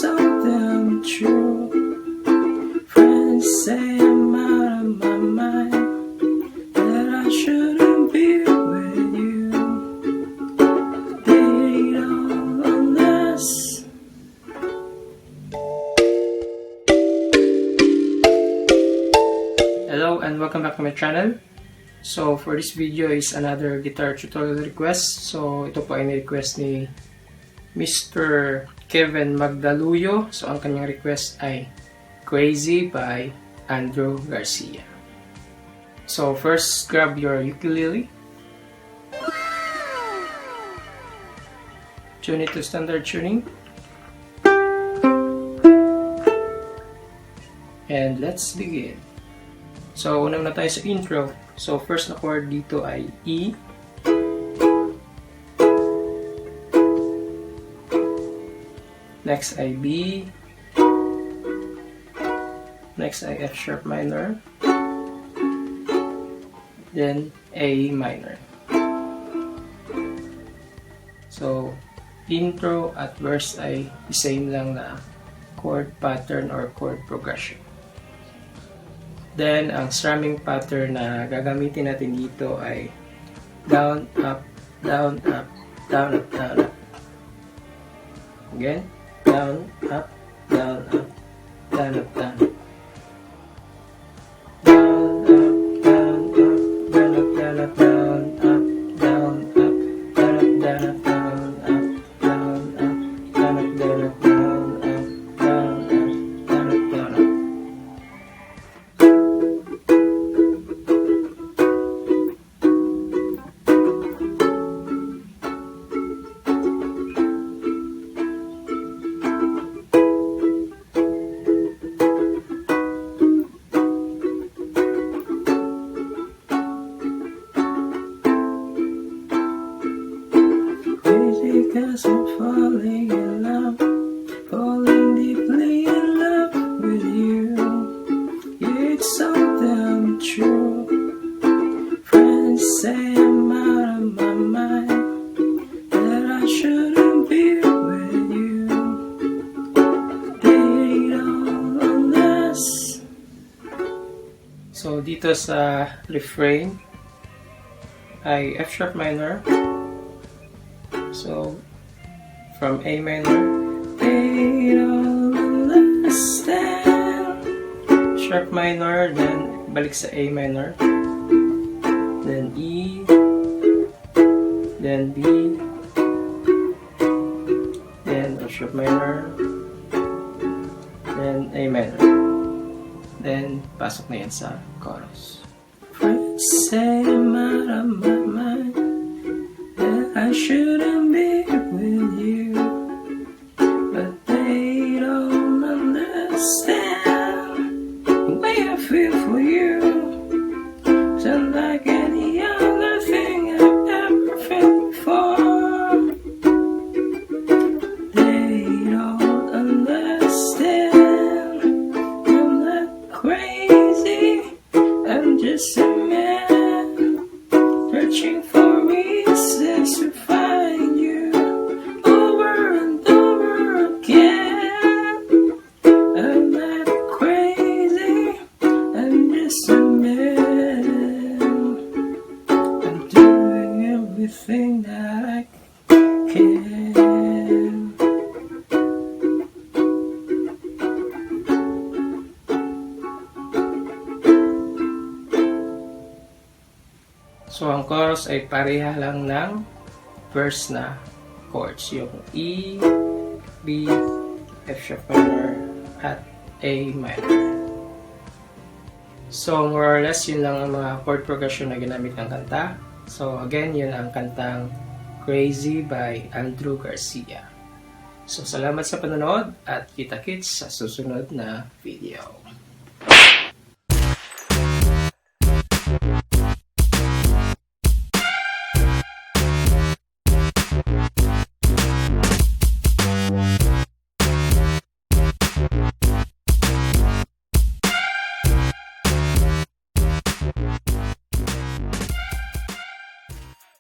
something true. Friends say I'm out of my mind, that I shouldn't be with you. They don't know this. Hello and welcome back to my channel. So for this video is another guitar tutorial request. So ito po ay ni-request ni Mr. Kevin Magdaluyo. So ang kanyang request ay Crazy by Andrew Garcia. So first, grab your ukulele. Tune it to standard tuning. And let's begin. So una na tayo sa intro. So first na chord dito ay E. Next ay B. Next ay F sharp minor. Then A minor. So intro at verse ay the same lang na chord pattern or chord progression. Then, ang strumming pattern na gagamitin natin dito ay down, up, down, up, down, up, down, up. Again, down, up, down, up, down, up, down, up. Because I'm falling in love, falling deeply in love with you. It's something true. Friends say I'm out of my mind, that I shouldn't be with you. They don't know this. So dito sa refrain ay F sharp minor. So, from A minor, they don't understand. Sharp minor, then balik sa A minor, then E, then B, then F sharp minor, then A minor. Then, pasok na yan sa chorus. Friends say I'm out of my mind, that I shouldn't be with you, but they don't understand the way I feel for you. It's unlike any other thing I've ever felt before. They don't understand. I'm not crazy, I'm just a man searching for reasons to find you over and over again. I'm not crazy, I'm just a man. I'm doing everything that I can. So, ang chorus ay pareha lang ng verse na chords. Yung E, B, F sharp minor, at A minor. So, more or less, yun lang ang mga chord progression na ginamit ng kanta. So, again, yun ang kantang Crazy by Andrew Garcia. So, salamat sa panonood at kita-kits sa susunod na video.